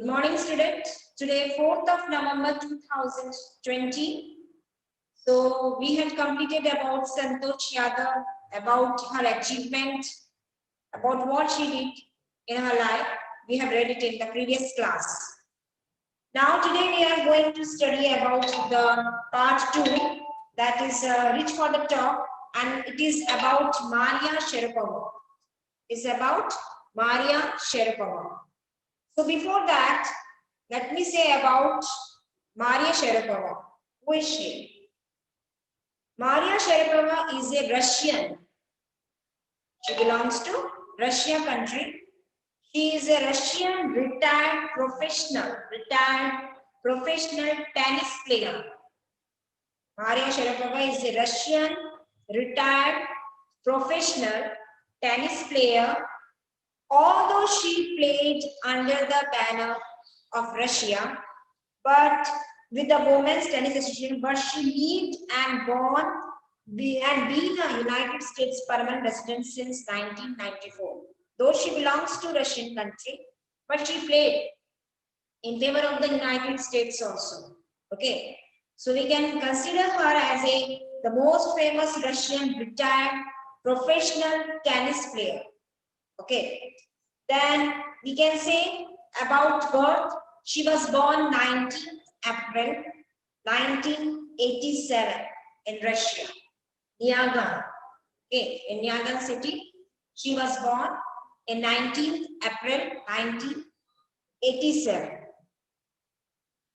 Good morning, student. Today, 4th of November 2020. So, we had completed about Santosh Yadav, about her achievement, about what she did in her life. We have read it in the previous class. Now, today we are going to study about the part 2, that is Reach for the Top, and it is about Maria Sharapova. It's about Maria Sharapova. So before that, let me say about Maria Sharapova. Who is she? Maria Sharapova is a Russian. She belongs to Russia country. She is a Russian retired professional tennis player. Maria Sharapova is a Russian retired professional tennis player. Although she played under the banner of Russia, but with the Women's Tennis Association, but she lived and born and been a United States permanent resident since 1994. Though she belongs to Russian country, but she played in favor of the United States also. Okay, so we can consider her as the most famous Russian retired professional tennis player. Okay, then we can say about birth. She was born 19th April 1987 in Russia, Niaga. Okay, in Niaga city. She was born in 19th April 1987.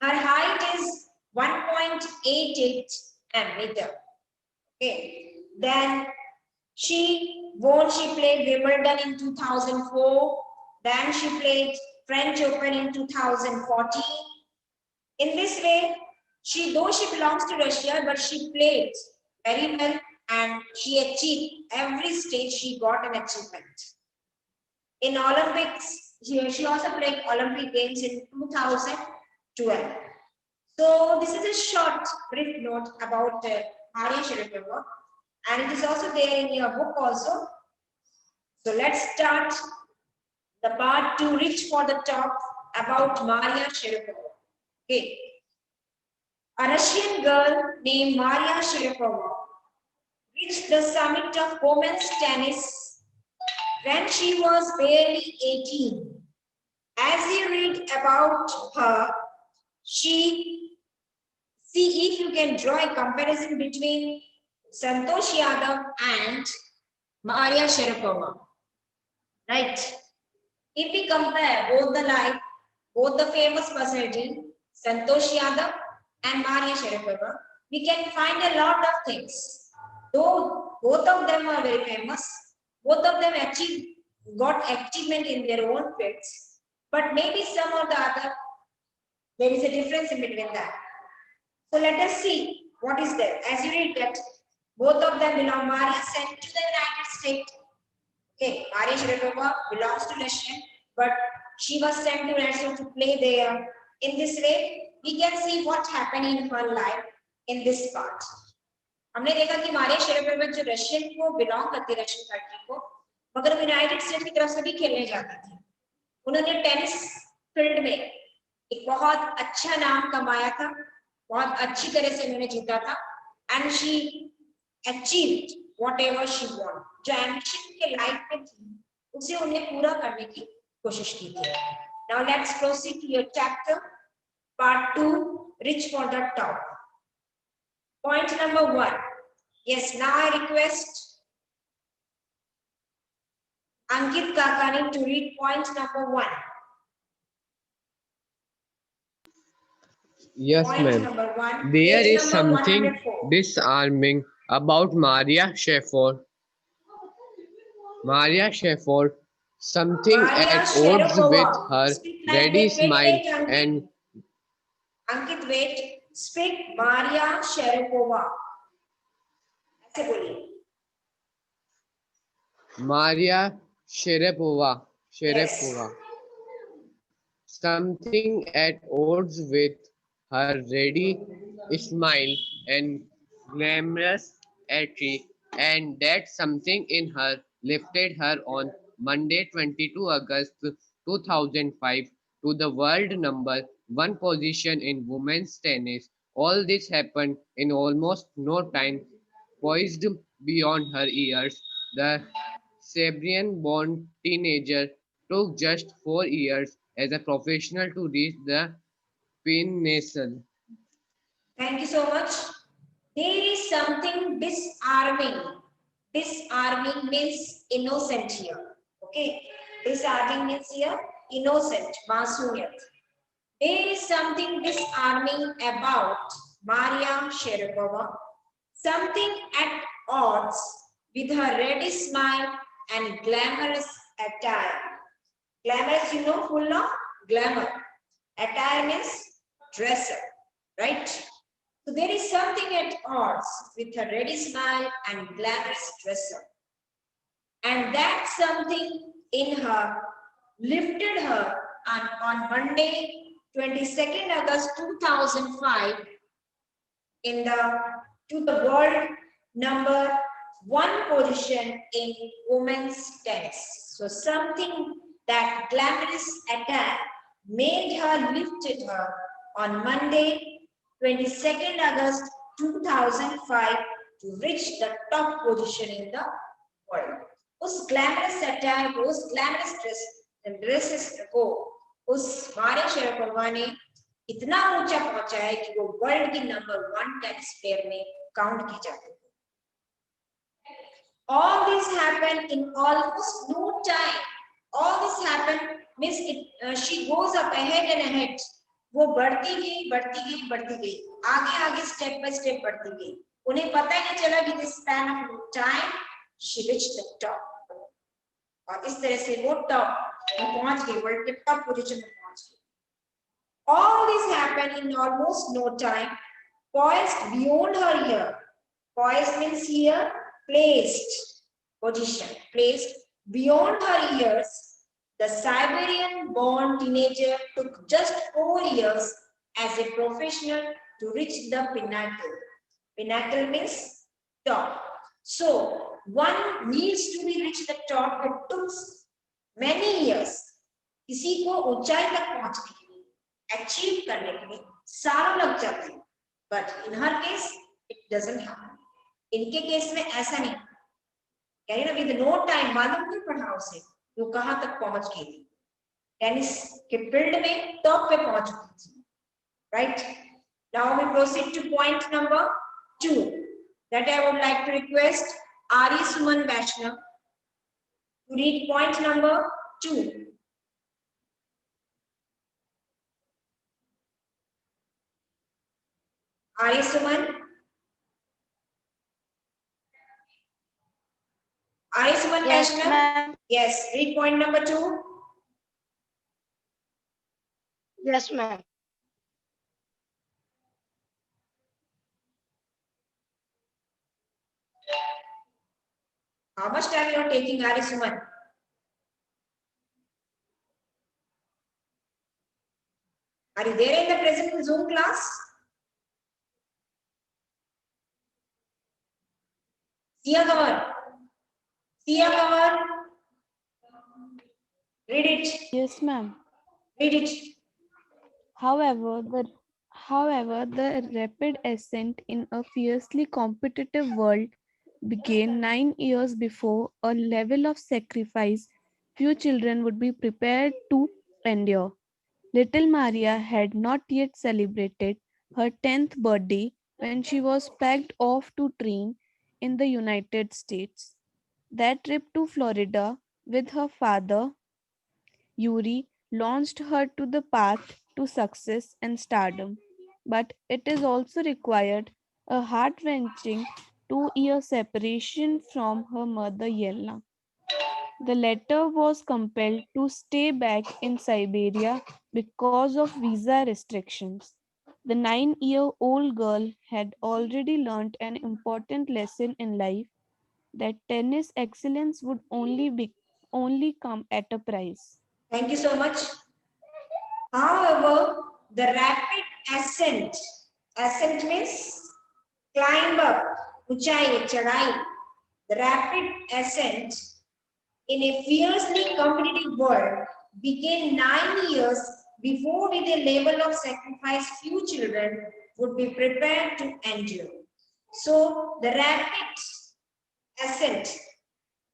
Her height is 1.88 meter. Okay, then she played Wimbledon in 2004. Then she played French Open in 2014. In this way, though she belongs to Russia, but she played very well and she achieved every stage. She got an achievement. In Olympics, she also played Olympic Games in 2012. So this is a short, brief note about Maria Sharapova. And it is also there in your book also. So let's start the part 2, Reach for the Top, about Maria Sharapova. Okay. A Russian girl named Maria Sharapova reached the summit of women's tennis when she was barely 18. As you read about her, see if you can draw a comparison between Santosh Yadav and Maria Sharapova. Right? If we compare both the famous personality, Santosh Yadav and Maria Sharapova, we can find a lot of things. Though both of them are very famous, both of them got achievement in their own fields, but maybe some or the other, there is a difference in between that. So let us see what is there. As you read that, both of them belong. Maria sent to the United States. Okay, Maria Sharapova belongs to Russia, but she was sent to United States to play there. In this way, we can see what happened in her life in this part. हमने देखा कि मारिया शेरापोवा जो Russian को belong करती है, Russian country को, मगर वो यूनाइटेड स्टेट्स की तरफ से भी खेलने जाती थी. उन्होंने टेनिस फील्ड में एक बहुत अच्छा नाम कमाया था, बहुत अच्छी तरह से उन्होंने जीता था, and she achieved whatever she wanted. जो एम्बिशन के लाइफ में थी, उसे उन्हें पूरा करने की कोशिश की थी. Now let's proceed to your chapter, part 2, Reach for the Top. Point number 1. Yes, now I request Ankit Kakani to read point number 1. Yes, ma'am. There is something disarming about Maria Sharapova. Maria Sharapova, something at odds with her ready smile and Ankit, wait. Speak Maria Sharapova. ऐसे बोलिए. Maria Sharapova. Yes. Something at odds with her ready smile and glamorous entry, and that something in her lifted her on Monday, 22 August 2005, to the world number one position in women's tennis. All this happened in almost no time. Poised beyond her years, the Serbian-born teenager took just 4 years as a professional to reach the pinnacle. Thank you so much. There is something disarming. Disarming means innocent here. Okay. Disarming means here innocent, masumiyat. There is something disarming about Maria Sharapova, something at odds with her ready smile and glamorous attire. Glamorous, you know, full of glamour. Attire means dresser, right? So there is something at odds with her ready smile and glamorous dresser. And that something in her lifted her on Monday, 22nd August 2005 in to the world number one position in women's tennis. So something that glamorous attack made her lifted her on Monday, 22nd August 2005 to reach the top position in the world. उस glamorous attire को, उस glamorous dresses को उस Maria Sharapova ने इतना ऊंचा पहुंचा है कि वो वर्ल्ड की नंबर 1 टेनिस प्लेयर में काउंट की जाती है. All this happened in almost no time. All this happened means she goes up ahead and ahead. वो बढ़ती गई, बढ़ती गई, बढ़ती गई, आगे आगे स्टेप बाय स्टेप बढ़ती गई. उन्हें पता ही नहीं चला कि this span of time she reached the top. और इस तरह से वो टॉप में पहुंच गई, वर्ल्ड के टॉप पोजीशन में पहुंच गई. All this happened in almost no time. Poised beyond her year. Poised means here placed position. Placed beyond her years. The Siberian-born teenager took just 4 years as a professional to reach the pinnacle. Pinnacle means top. So one needs to be reach the top. It took many years. किसी को ऊंचाई तक पहुंचने के लिए, achieve करने के लिए सालों लग जाते हैं. But in her case, it doesn't happen. इनके केस में ऐसा नहीं. कह रही ना, with no time, मालूम नहीं पड़ा उसे वो कहां तक पहुंच गई थी. टेनिस के फील्ड में टॉप पे पहुंच गई थी. Right? Now we proceed to point number 2. That I would like to request Ari Suman Vaishnav to read point number 2. Ari Suman. Ari Suman Yes, Vaishnav. ma'am. Yes, read point number 2. Yes, ma'am. How much time you are taking, Ari Suman? Are you there in the present Zoom class? Sia Kaur. Sia Kaur. Read it. Yes, ma'am. Read it. However, the rapid ascent in a fiercely competitive world began 9 years before, a level of sacrifice few children would be prepared to endure. Little Maria had not yet celebrated her 10th birthday when she was packed off to train in the United States. That trip to Florida with her father, Yuri, launched her to the path to success and stardom. But it is also required a heart-wrenching 2-year separation from her mother Yelena. The latter was compelled to stay back in Siberia because of visa restrictions. The 9-year-old girl had already learned an important lesson in life, that tennis excellence would only come at a price. Thank you so much. However, the rapid ascent means climb up, ऊंचाई, चढ़ाई. The rapid ascent in a fiercely competitive world began 9 years before with a level of sacrifice few children would be prepared to endure. So the rapid ascent,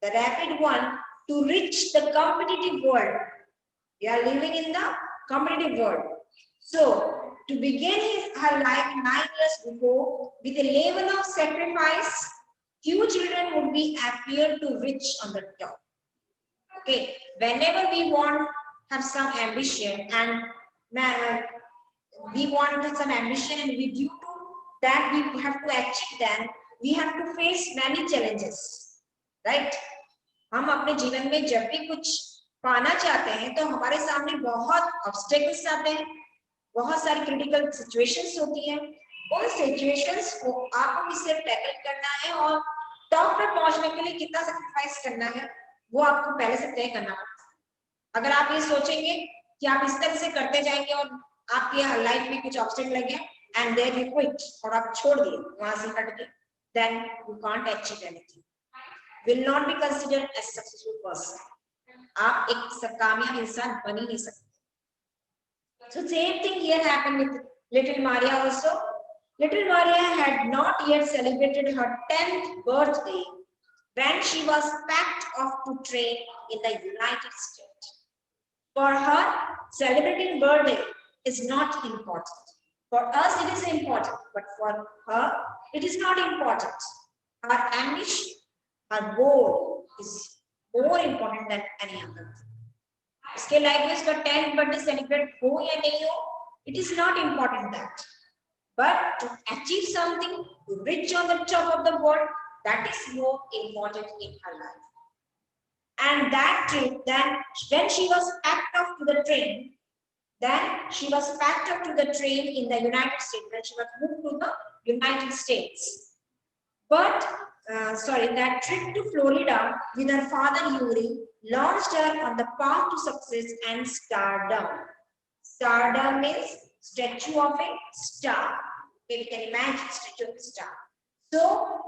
the rapid one to reach the competitive world. We are living in the competitive world. So to begin her life 9 years before with a level of sacrifice, few children would be appear to reach on the top. Okay, whenever we want have some ambition and we want some ambition and we due to that we have to achieve them, we have to face many challenges, right? हम अपने जीवन में जब भी कुछ पाना चाहते हैं तो हमारे सामने बहुत ऑब्स्टेकल्स आते हैं, बहुत सारी क्रिटिकल सिचुएशंस होती हैं। उन सिचुएशंस को आपको किससे टैकल करना है और टॉप पर पहुंचने के लिए कितना सैक्रिफाइस करना है वो आपको पहले से तय करना पड़ता है। अगर आप ये सोचेंगे कि आप इस तरह से करते जाएंगे और आपकी लाइफ में कुछ ऑब्स्टेकल लगे एंड देयर यू क्विट और आप छोड़ दिए वहां से हट के, then you can't achieve anything, will not be considered as successful person. आप एक कामयाब इंसान बन ही नहीं सकते। So same thing here happened with little Maria also. Little Maria had not yet celebrated her 10th birthday when she was packed off to train in the United States. For her, celebrating birthday is not important. For us, it is important, but for her, it is not important. Her ambition, her goal is more important than any other. उसके life में उसका 10th birthday celebrate हो या नहीं हो, it is not important that, but to achieve something, to reach on the top of the world, that is more important in her life. And that trip, then when she was packed off to the train, in the United States, when she was moved to the United States. But that trip to Florida with her father Yuri launched her on the path to success and stardom. Stardom means statue of a star. Okay, we can imagine statue of a star. So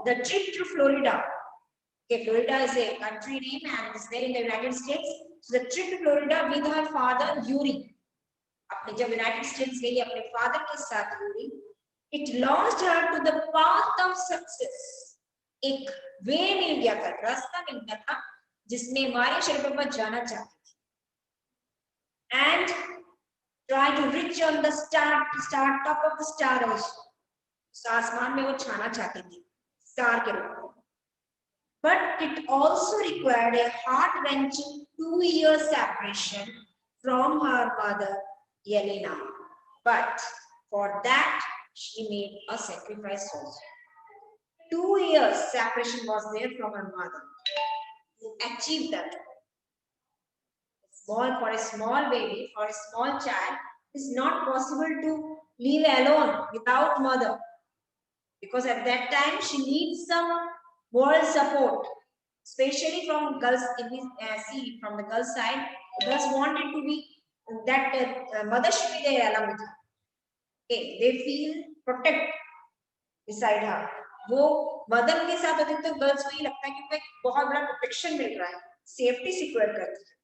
the trip to Florida. Okay, Florida is a country name and it's there in the United States. So the trip to Florida with her father Yuri. अपने जब United States गई अपने father के साथ Yuri, it launched her to the path of success. एक वे मिल गया था, रास्ता मिल गया था जिसमें मारिया शरापोवा जाना चाहती थी, and try to reach on the top of the star also. आसमान में वो छाना चाहती थी स्टार के रूप में. But it also required a heart-wrenching 2-year separation from her mother Yelena. But for that she made a sacrifice also. 2 years separation was there from her mother to achieve that. For a small baby, for a small child, it's not possible to live alone without mother, because at that time she needs some moral support, especially from girls. If we see from the girls' side, girls wanted to be that mother should be there along with her. Okay, they feel protected beside her. वो mother के साथ होते तो girls को ये लगता है कि उनको एक बहुत बड़ा प्रोटेक्शन मिल रहा है, सेफ्टी सिक्योर करती है.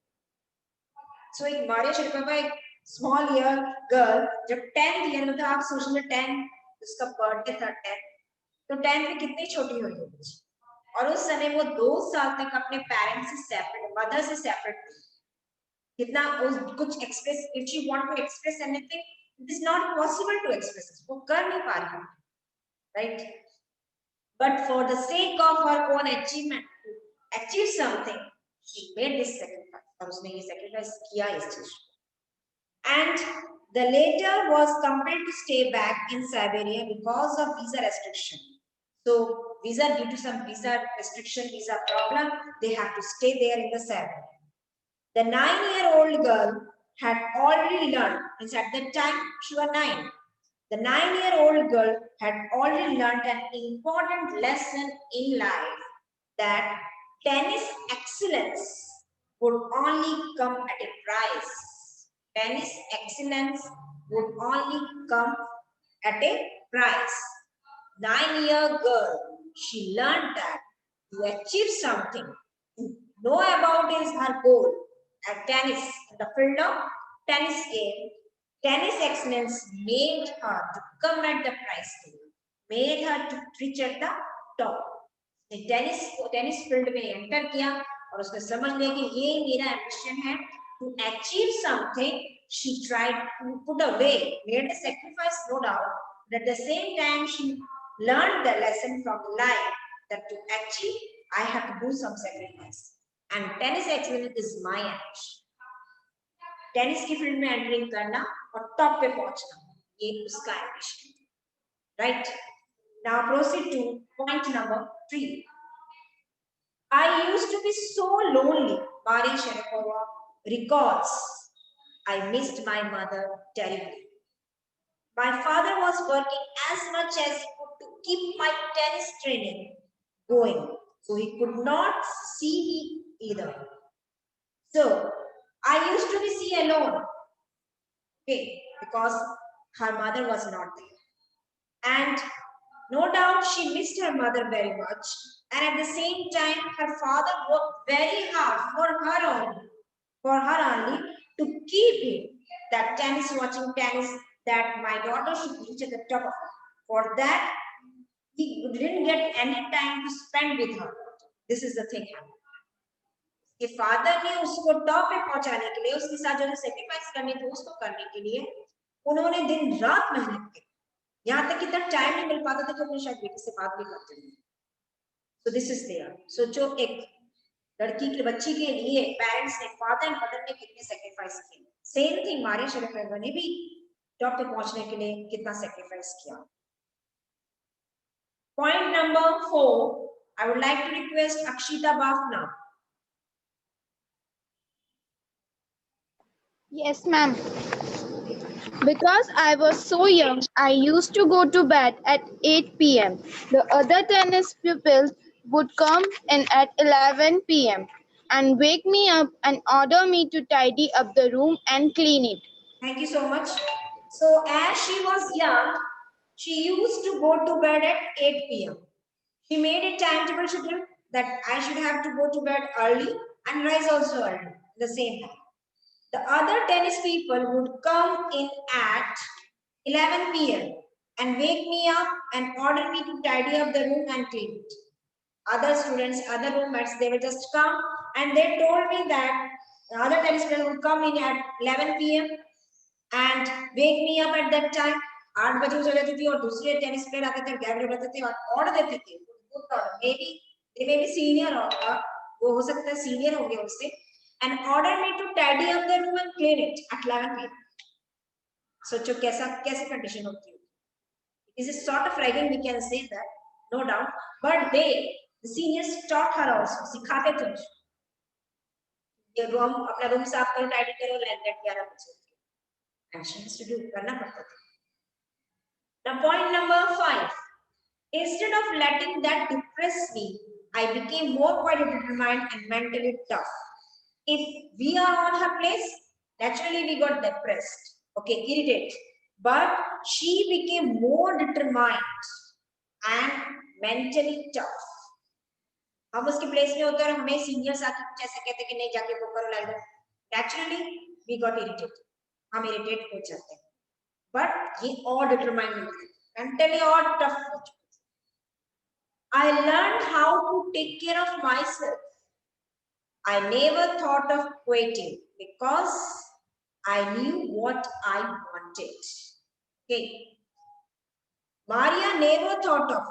सो एक मारिया शरापोवा एक स्मॉल ईयर गर्ल जब 10th ईयर में था, आप सोच लो 10 उसका बर्थडे था 10, तो 10 में कितनी छोटी हुई होगी, और उस समय वो 2 साल तक अपने पेरेंट्स से सेपरेट, मदर से सेपरेट थी. कितना कुछ express, if she want to express anything, it is not possible to express, वो कर नहीं पा रही, right? But for the sake of her own achievement, to achieve something, she made this sacrifice. और उसने ये sacrifice किया इस चीज. And the later was compelled to stay back in Siberia because of visa restriction. So visa, due to some visa restriction, visa problem, they have to stay there in the Siberia. The 9-year-old girl had already learned, means at that time she was 9. The 9-year-old girl had already learned an important lesson in life, that tennis excellence would only come at a price. Tennis excellence would only come at a price. 9-year girl, she learned that to achieve something, to know about is her goal at tennis, in the field of tennis game, tennis excellence made her to come at the prize table, made her to reach at the top. Tennis field में enter किया और उसने समझ लिया कि ये मेरा ambition है to achieve something. She tried to put away, made a sacrifice, no doubt, but at the same time she learned the lesson from life that to achieve I have to do some sacrifice, and tennis excellence is my ambition. Tennis की field में entering करना और top पे पहुंचना, ये उसका ambition, right? Now proceed two point number 3. I used to be so lonely. Maria Sharapova recalls, I missed my mother terribly. My father was working as much as he could to keep my tennis training going, so he could not see me either. So I used to be see alone, okay, because her mother was not there. And no doubt she missed her mother very much. And at the same time, her father worked very hard for her only to keep it, that tennis, watching tennis, that my daughter should reach at the top of it. For that, he didn't get any time to spend with her. This is the thing happened. कि father ने उसको top पे पहुंचाने के लिए, उसके साथ जो सेक्रीफाइस करने थे उसको करने के लिए उन्होंने दिन रात मेहनत की, यहाँ तक कि तक टाइम नहीं मिल पाता था कि अपने शायद बेटे से बात भी करते थे. So this is there. So जो एक लड़की के बच्ची के लिए पेरेंट्स ने, फादर एंड मदर ने कितने सेक्रीफाइस किए, सेम थिंग मारिया शरापोवा ने भी टॉप पे पहुंचने के लिए कितना सेक्रीफाइस किया. Point number 4, I would like to request Akshita Bafna. Yes, ma'am. Because I was so young, I used to go to bed at 8 p.m. The other tennis pupils would come in at 11 p.m. and wake me up and order me to tidy up the room and clean it. Thank you so much. So as she was young, she used to go to bed at 8 p.m. She made a timetable schedule that I should have to go to bed early and rise also early at the same time. The other tennis people would come in at 11 p.m. and wake me up and order me to tidy up the room and clean it. Other students, other roommates, they will just come and they told me that the other tennis players would come in at 11 p.m. and wake me up at that time. 8 बजे उठ जाती थी और दूसरे tennis player आते थे, गैब रहते थे और ऑर्डर देते थे. Maybe they may be senior or वो हो सकता है सीनियर हो गए उससे, and order me to tidy up the room and clean it at 11 p.m. सोचो कैसे कंडीशन होती है. It is a sort of ragging, we can say that, no doubt, but the seniors taught her also, सिखाते थे उसको. ये room, अपना room साफ करो, टाइडी करो, like that 11 बजे. And she has to do, करना पड़ता था. Now point number 5. Instead of letting that depress me, I became more quite determined and mentally tough. If we are on her place, naturally we got depressed, okay, irritated. But she became more determined and mentally tough. हम उसके place में होते हैं और हमें seniors आके कुछ ऐसे कहते कि नहीं जाके वो करो, like that. Naturally we got irritated. हम irritate हो जाते हैं. But ये और determined होते हैं, mentally और tough हो चुके. I learned how to take care of myself. I never thought of quitting because I knew what I wanted. Okay. Maria never thought of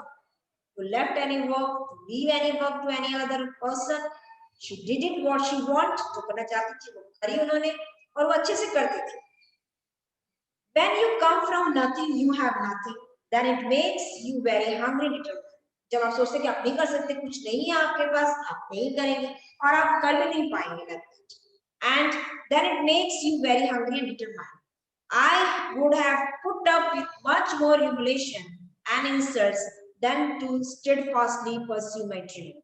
to left any work, to leave any work to any other person. She did it what she wanted. जो करना चाहती थी वो करी उन्होंने और वो अच्छे से करती थी. When you come from nothing, you have nothing. Then it makes you very hungry, determined. जब आप सोचते कि आप नहीं कर सकते, कुछ नहीं है आपके पास, आप नहीं करेंगे और आप कर भी नहीं पाएंगे, and then it makes you very hungry and determined. I would have put up with much more humiliation and insults than to steadfastly pursue my dream.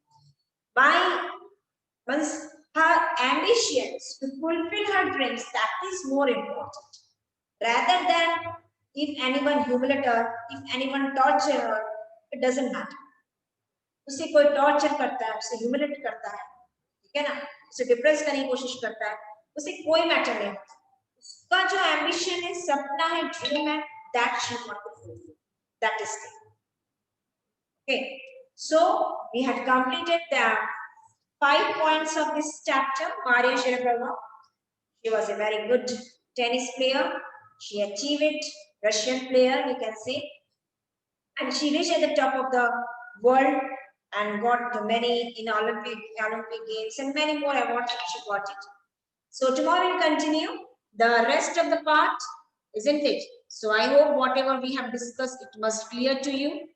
Once her ambitions to fulfill her dreams, that is more important, rather than if anyone humiliate her, if anyone torture her, it doesn't matter. उसे कोई torture करता है, उसे humiliate करता है, ठीक है ना, उसे डिप्रेस करने की कोशिश करता है, उसे कोई मैटर नहीं होता. उसका जो ambition ambition is, sapna hai, dream hai, that she want to fulfill. That is it. Okay, so we had completed the 5 points of this chapter. Maria Sharapova, she was a very good tennis player. She achieved it, Russian player, we can say. And she reached at the top of the world and got the many in Olympic games and many more awards. She got it. So tomorrow we'll continue the rest of the part, isn't it? So I hope whatever we have discussed, it was clear to you.